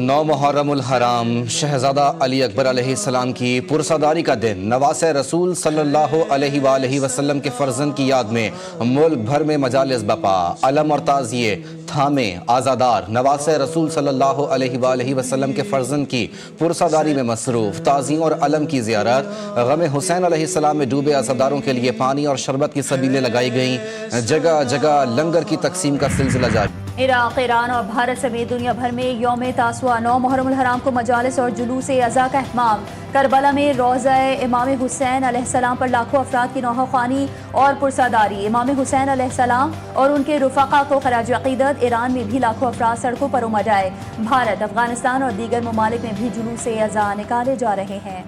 9 محرم الحرام شہزادہ علی اکبر علیہ السلام کی پرساداری کا دن نواسہ رسول صلی اللہ علیہ وآلہ وسلم کے فرزند کی یاد میں ملک بھر میں مجالس بپا، علم اور تعزیے تھامے آزادار نواسہ رسول صلی اللہ علیہ وآلہ وسلم کے فرزند کی پرساداری میں مصروف، تعزیوں اور علم کی زیارت، غم حسین علیہ السلام میں ڈوبے عزاداروں کے لیے پانی اور شربت کی سبیلیں لگائی گئیں، جگہ جگہ لنگر کی تقسیم کا سلسلہ جاری۔ عراق، ایران اور بھارت سمیت دنیا بھر میں یوم تاسوعہ 9 محرم الحرام کو مجالس اور جلوس عزا کا اہتمام۔ کربلا میں روضہ امام حسین علیہ السلام پر لاکھوں افراد کی نوحہ خوانی اور پرساداری، امام حسین علیہ السلام اور ان کے رفقا کو خراج عقیدت۔ ایران میں بھی لاکھوں افراد سڑکوں پر امڈ آئے۔ بھارت، افغانستان اور دیگر ممالک میں بھی جلوس عزا نکالے جا رہے ہیں۔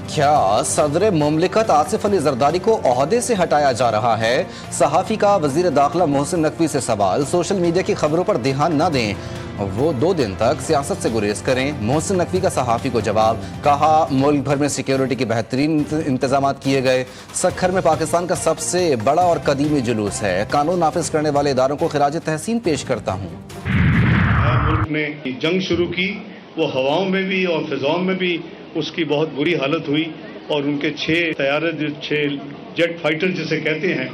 کیا صدر مملکت آصف علی زرداری کو عہدے سے ہٹایا جا رہا ہے؟ صحافی کا وزیر داخلہ محسن نقوی سے سوال۔ سوشل میڈیا کی خبروں پر دھیان نہ دیں، وہ 2 دن تک سیاست سے گریز کریں۔ محسن نقوی کا صحافی کو جواب، کہا ملک بھر میں سیکیورٹی کے بہترین انتظامات کیے گئے۔ سکھر میں پاکستان کا سب سے بڑا اور قدیمی جلوس ہے، قانون نافذ کرنے والے اداروں کو خراج تحسین پیش کرتا ہوں۔ ملک نے جنگ شروع کی، وہ ہواؤں میں بھی اور فضاؤں میں بھی اس کی بہت بری حالت ہوئی، اور ان کے 6 طیارے 6 جیٹ فائٹر جسے کہتے ہیں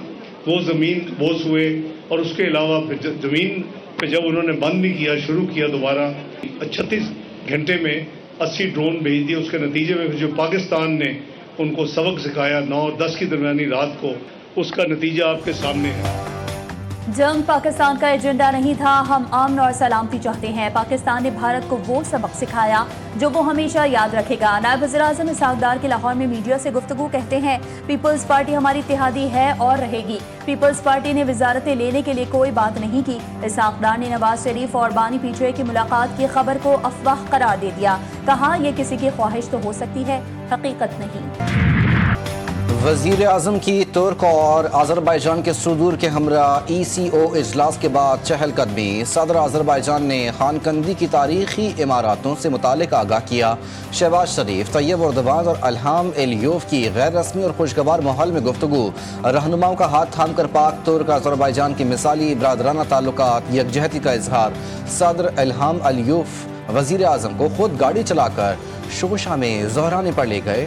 وہ زمین بوس ہوئے، اور اس کے علاوہ پھر زمین پہ جب انہوں نے بند بھی کیا، شروع کیا دوبارہ 36 گھنٹے میں 80 ڈرون بھیج دیے۔ اس کے نتیجے میں جو پاکستان نے ان کو سبق سکھایا 9 اور 10 کی درمیانی رات کو، اس کا نتیجہ آپ کے سامنے ہے۔ جنگ پاکستان کا ایجنڈا نہیں تھا، ہم امن اور سلامتی چاہتے ہیں۔ پاکستان نے بھارت کو وہ سبق سکھایا جو وہ ہمیشہ یاد رکھے گا۔ نائب وزیر اعظم اسحاق ڈار کے لاہور میں میڈیا سے گفتگو، کہتے ہیں پیپلز پارٹی ہماری اتحادی ہے اور رہے گی۔ پیپلز پارٹی نے وزارتیں لینے کے لیے کوئی بات نہیں کی۔ اسحاق ڈار نے نواز شریف اور بانی پی ٹی آئی کی ملاقات کی خبر کو افواہ قرار دے دیا، کہا یہ کسی کی خواہش تو ہو سکتی ہے، حقیقت نہیں۔ وزیر اعظم کی ترک اور آذربائیجان کے صدور کے ہمراہ ECO اجلاس کے بعد چہل قدمی۔ صدر آذربائیجان نے خانقندی کی تاریخی عماراتوں سے متعلق آگاہ کیا۔ شہباز شریف، طیب اردوان اور الہام الیوف کی غیر رسمی اور خوشگوار ماحول میں گفتگو۔ رہنماؤں کا ہاتھ تھام کر پاک ترک آذربائیجان کی مثالی برادرانہ تعلقات، یکجہتی کا اظہار۔ صدر الہام الیوف وزیر اعظم کو خود گاڑی چلا کر شوشا میں زہرانے پر لے گئے۔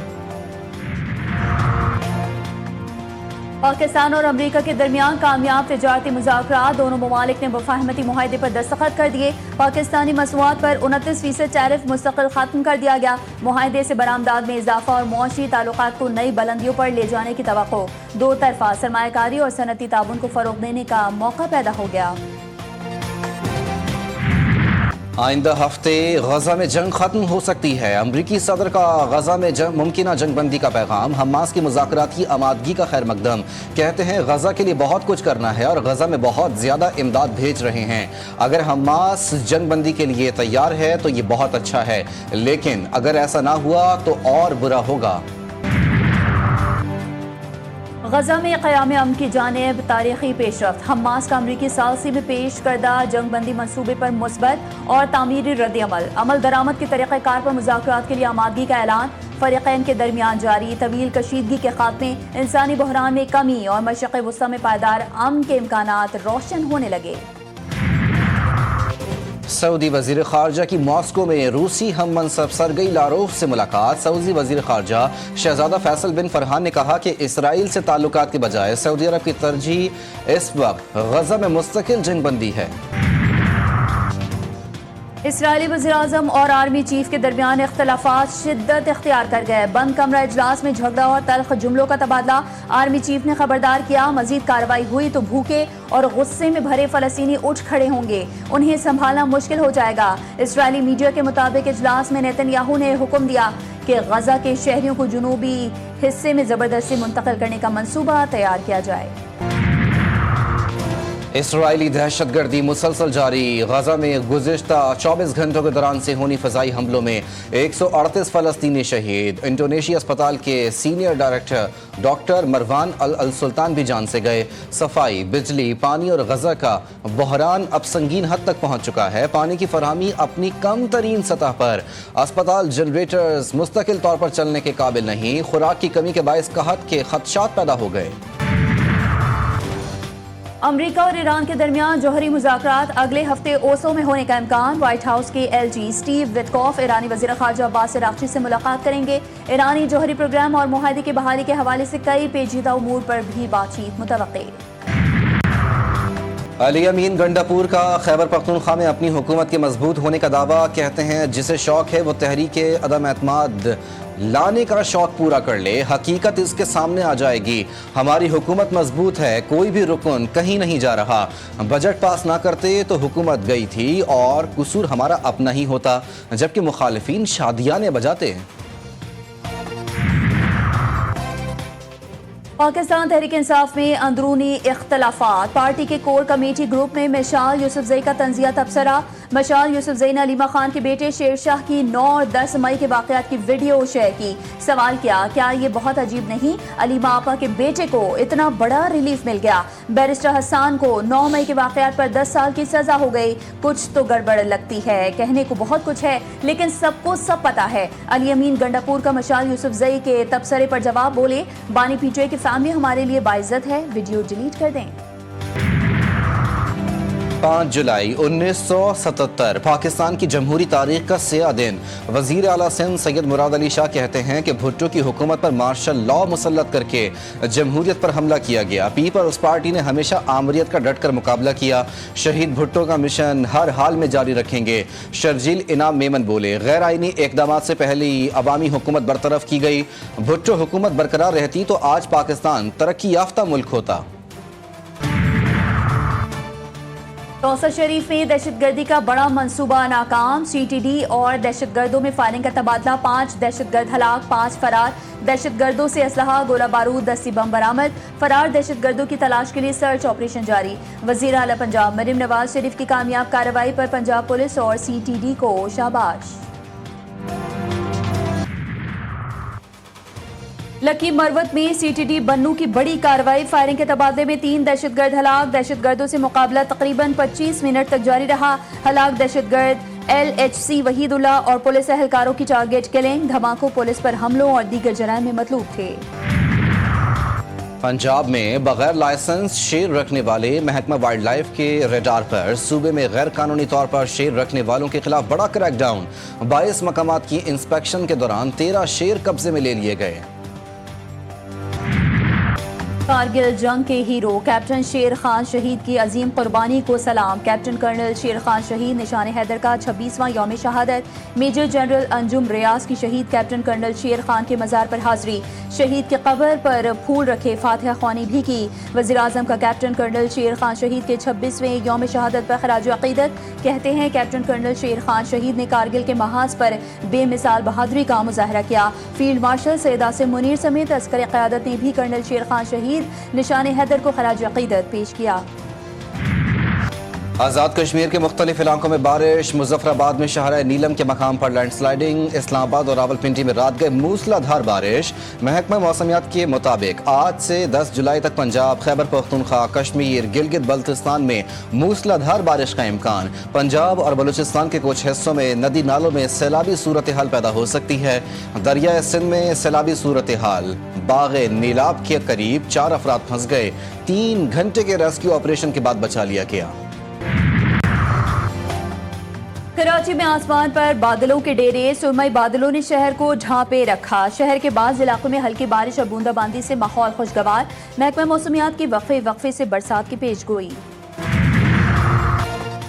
پاکستان اور امریکہ کے درمیان کامیاب تجارتی مذاکرات، دونوں ممالک نے مفاہمتی معاہدے پر دستخط کر دیے۔ پاکستانی مصنوعات پر 29% ٹیرف مستقل ختم کر دیا گیا۔ معاہدے سے برآمدات میں اضافہ اور معاشی تعلقات کو نئی بلندیوں پر لے جانے کی توقع۔ 2 طرفہ سرمایہ کاری اور صنعتی تعاون کو فروغ دینے کا موقع پیدا ہو گیا۔ آئندہ ہفتے غزہ میں جنگ ختم ہو سکتی ہے، امریکی صدر کا غزہ میں ممکنہ جنگ بندی کا پیغام۔ حماس کی مذاکراتی آمادگی کا خیر مقدم، کہتے ہیں غزہ کے لیے بہت کچھ کرنا ہے اور غزہ میں بہت زیادہ امداد بھیج رہے ہیں۔ اگر حماس جنگ بندی کے لیے تیار ہے تو یہ بہت اچھا ہے، لیکن اگر ایسا نہ ہوا تو اور برا ہوگا۔ غزہ میں قیام امن کی جانب تاریخی پیش رفت، حماس کا امریکی ثالثی میں پیش کردہ جنگ بندی منصوبے پر مثبت اور تعمیری رد عمل درآمد کے طریقہ کار پر مذاکرات کے لیے آمادگی کا اعلان، فریقین کے درمیان جاری طویل کشیدگی کے خاتمے، انسانی بحران میں کمی اور مشرق وسطی میں پائیدار امن کے امکانات روشن ہونے لگے۔ سعودی وزیر خارجہ کی ماسکو میں روسی ہم منصب سرگئی لاروف سے ملاقات۔ سعودی وزیر خارجہ شہزادہ فیصل بن فرحان نے کہا کہ اسرائیل سے تعلقات کے بجائے سعودی عرب کی ترجیح اس وقت غزہ میں مستقل جنگ بندی ہے۔ اسرائیلی وزیراعظم اور آرمی چیف کے درمیان اختلافات شدت اختیار کر گئے۔ بند کمرہ اجلاس میں جھگڑا اور تلخ جملوں کا تبادلہ، آرمی چیف نے خبردار کیا مزید کارروائی ہوئی تو بھوکے اور غصے میں بھرے فلسطینی اٹھ کھڑے ہوں گے، انہیں سنبھالنا مشکل ہو جائے گا۔ اسرائیلی میڈیا کے مطابق اجلاس میں نیتن یاہو نے حکم دیا کہ غزہ کے شہریوں کو جنوبی حصے میں زبردستی منتقل کرنے کا منصوبہ تیار کیا جائے۔ اسرائیلی دہشت گردی مسلسل جاری، غزہ میں گزشتہ 24 گھنٹوں کے دوران سے ہونی فضائی حملوں میں 138 فلسطینی شہید۔ انڈونیشیا اسپتال کے سینئر ڈائریکٹر ڈاکٹر مروان السلطان بھی جان سے گئے۔ صفائی، بجلی، پانی اور غزہ کا بحران اب سنگین حد تک پہنچ چکا ہے، پانی کی فراہمی اپنی کم ترین سطح پر، اسپتال جنریٹرز مستقل طور پر چلنے کے قابل نہیں، خوراک کی کمی کے باعث قحط کے خدشات پیدا ہو گئے۔ امریکہ اور ایران کے درمیان جوہری مذاکرات اگلے ہفتے اوسلو میں ہونے کا امکان۔ وائٹ ہاؤس کے ایل جی اسٹیو وٹکوف ایرانی وزیر خارجہ عباس عراقچی سے ملاقات کریں گے۔ ایرانی جوہری پروگرام اور معاہدے کی بحالی کے حوالے سے کئی پیچیدہ امور پر بھی بات چیت متوقع۔ علی امین گنڈاپور کا خیبر پختونخوا میں اپنی حکومت کے مضبوط ہونے کا دعویٰ، کہتے ہیں جسے شوق ہے وہ تحریک عدم اعتماد لانے کا شوق پورا کر لے، حقیقت اس کے سامنے آ جائے گی۔ ہماری حکومت مضبوط ہے، کوئی بھی رکن کہیں نہیں جا رہا۔ بجٹ پاس نہ کرتے تو حکومت گئی تھی اور قصور ہمارا اپنا ہی ہوتا، جبکہ مخالفین شادیانے بجاتے ہیں۔ پاکستان تحریک انصاف میں اندرونی اختلافات، پارٹی کے کور کمیٹی گروپ میں مشال یوسفزئی کا تنزیہ تبصرہ۔ مشال یوسفزئی نے علیمہ خان کے بیٹے شیر شاہ کی 9 اور 10 مئی کے واقعات کی ویڈیو شیئر کی۔ سوال کیا یہ بہت عجیب نہیں؟ علیمہ آپا کے بیٹے کو اتنا بڑا ریلیف مل گیا۔ بیرسٹر حسان کو 9 مئی کے واقعات پر 10 سال کی سزا ہو گئی۔ کچھ تو گڑبڑ لگتی ہے، کہنے کو بہت کچھ ہے لیکن سب کو سب پتا ہے۔ علی امین گنڈاپور کا مشال یوسفزئی کے تبصرے پر جواب، بولے بانی پی ٹی آئی کی فیملی ہمارے لیے باعزت ہے، ویڈیو ڈیلیٹ کر دیں۔ 5 جولائی 1977 پاکستان کی جمہوری تاریخ کا سیاہ دن۔ وزیر اعلیٰ سندھ سید مراد علی شاہ کہتے ہیں کہ بھٹو کی حکومت پر مارشل لا مسلط کر کے جمہوریت پر حملہ کیا گیا۔ پیپلز پارٹی نے ہمیشہ آمریت کا ڈٹ کر مقابلہ کیا۔ شہید بھٹو کا مشن ہر حال میں جاری رکھیں گے۔ شرجیل انعام میمن بولے غیر آئینی اقدامات سے پہلی عوامی حکومت برطرف کی گئی۔ بھٹو حکومت برقرار رہتی تو آج پاکستان ترقی یافتہ ملک ہوتا۔ کوثر شریف میں دہشت گردی کا بڑا منصوبہ ناکام، سی ٹی ڈی اور دہشت گردوں میں فائرنگ کا تبادلہ، 5 دہشت گرد ہلاک، 5 فرار، دہشت گردوں سے اسلحہ، گولہ بارود، دستی بم برآمد، فرار دہشت گردوں کی تلاش کے لیے سرچ آپریشن جاری۔ وزیر اعلیٰ پنجاب مریم نواز شریف کی کامیاب کارروائی پر پنجاب پولیس اور سی ٹی ڈی کو شاباش۔ لکی مروت میں سی ٹی ڈی بنو کی بڑی کارروائی، فائرنگ کے تبادلے میں 3 دہشت گرد ہلاک، دہشت گردوں سے مقابلہ تقریباً 25 منٹ تک جاری رہا۔ ہلاک دہشت گرد ایل ایچ سی وحید اللہ اور پولیس اہلکاروں کی ٹارگٹ کلنگ، دھماکوں پولیس پر حملوں اور دیگر جرائم میں مطلوب تھے۔ پنجاب میں بغیر لائسنس شیر رکھنے والے محکمہ وائلڈ لائف کے ریڈار پر صوبے میں غیر قانونی طور پر شیر رکھنے والوں کے خلاف بڑا کریک ڈاؤن، 22 مقامات کی انسپیکشن کے دوران 13 شیر قبضے میں لے لیے گئے۔ کارگل جنگ کے ہیرو کیپٹن شیر خان شہید کی عظیم قربانی کو سلام۔ کیپٹن کرنل شیر خان شہید نشان حیدر کا 26واں یوم شہادت۔ میجر جنرل انجم ریاض کی شہید کیپٹن کرنل شیر خان کے مزار پر حاضری، شہید کی قبر پر پھول رکھے، فاتحہ خوانی بھی کی۔ وزیر اعظم کا کیپٹن کرنل شیر خان شہید کے 26ویں یوم شہادت پر خراج عقیدت، کہتے ہیں کیپٹن کرنل شیر خان شہید نے کارگل کے محاذ پر بے مثال بہادری کا مظاہرہ کیا۔ فیلڈ مارشل سید عاصم منیر سمیت عسکری قیادت نے بھی کرنل شیر خان شہید نشان حیدر کو خراج عقیدت پیش کیا۔ آزاد کشمیر کے مختلف علاقوں میں بارش، مظفر آباد میں شاہراہ نیلم کے مقام پر لینڈ سلائیڈنگ، اسلام آباد اور راولپنڈی میں رات گئے موسلا دھار بارش۔ محکمہ موسمیات کے مطابق آج سے 10 جولائی تک پنجاب، خیبر پختونخوا، کشمیر، گلگت بلتستان میں موسلا دھار بارش کا امکان۔ پنجاب اور بلوچستان کے کچھ حصوں میں ندی نالوں میں سیلابی صورتحال پیدا ہو سکتی ہے۔ دریائے سندھ میں سیلابی صورتحال، باغ نیلاب کے قریب 4 افراد پھنس گئے، 3 گھنٹے کے ریسکیو آپریشن کے بعد بچا لیا گیا۔ کراچی میں آسمان پر بادلوں کے ڈیرے، سرمئی بادلوں نے شہر کو ڈھانپے رکھا۔ شہر کے بعض علاقوں میں ہلکی بارش اور بوندا باندی سے ماحول خوشگوار۔ محکمہ موسمیات کی وقفے سے برسات کی پیش گوئی۔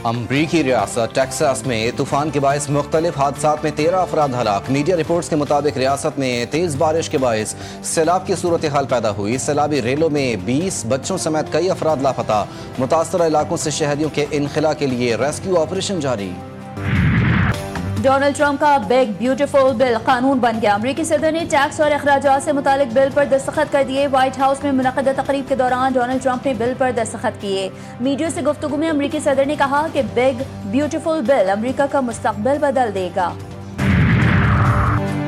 امریکی ریاست ٹیکساس میں طوفان کے باعث مختلف حادثات میں 13 افراد ہلاک۔ میڈیا رپورٹس کے مطابق ریاست میں تیز بارش کے باعث سیلاب کی صورتحال پیدا ہوئی۔ سیلابی ریلوں میں 20 بچوں سمیت کئی افراد لاپتہ۔ متاثرہ علاقوں سے شہریوں کے انخلاء کے لیے ریسکیو آپریشن جاری۔ ڈونلڈ ٹرمپ کا بگ بیوٹیفل بل قانون بن گیا۔ امریکی صدر نے ٹیکس اور اخراجات سے متعلق بل پر دستخط کر دیے۔ وائٹ ہاؤس میں منعقدہ تقریب کے دوران ڈونلڈ ٹرمپ نے بل پر دستخط کیے۔ میڈیا سے گفتگو میں امریکی صدر نے کہا کہ بگ بیوٹیفل بل امریکہ کا مستقبل بدل دے گا۔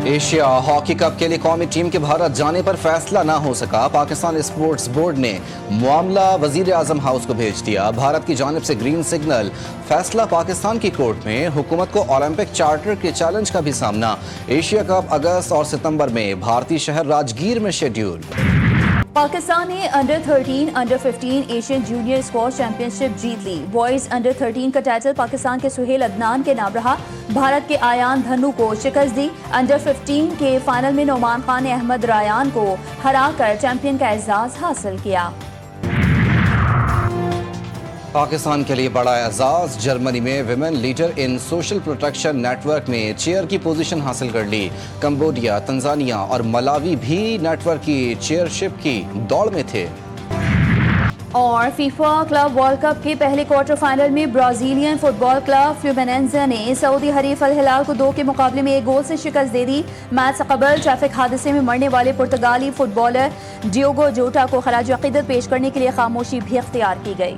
ایشیا ہاکی کپ کے لیے قومی ٹیم کے بھارت جانے پر فیصلہ نہ ہو سکا۔ پاکستان اسپورٹس بورڈ نے معاملہ وزیر اعظم ہاؤس کو بھیج دیا۔ بھارت کی جانب سے گرین سگنل، فیصلہ پاکستان کی کورٹ میں۔ حکومت کو اولمپک چارٹر کے چیلنج کا بھی سامنا۔ ایشیا کپ اگست اور ستمبر میں بھارتی شہر راجگیر میں شیڈیول۔ پاکستان نے under 13 under 15 Asian junior squash championship جیت لی. بوائز انڈر 13 کا ٹائٹل پاکستان کے سہیل عدنان کے نام رہا. بھارت کے آیان دھنو کو شکست دی. انڈر 15 کے فائنل میں نعمان خان نے احمد رایان کو ہرا کر چیمپئن کا اعزاز حاصل کیا. پاکستان کے لیے بڑا اعزاز. جرمنی میں women leader in social protection network میں چیئر کی پوزیشن حاصل کر لی. کمبوڈیا، تنزانیہ اور ملاوی بھی نیٹ ورک کی چیئرشپ کی دوڑ میں تھے. اور فیفا کلب ورلڈ کپ کے پہلے کوارٹر فائنل میں برازیلین فٹ بال کلب فلومیننزا نے سعودی حریف الہلال کو 2 کے مقابلے میں 1 گول سے شکست دے دی. میچ سے قبل ٹریفک حادثے میں مرنے والے پرتگالی فٹ بالر ڈیوگو جوٹا کو خراج عقیدت پیش کرنے کے لیے خاموشی بھی اختیار کی گئی.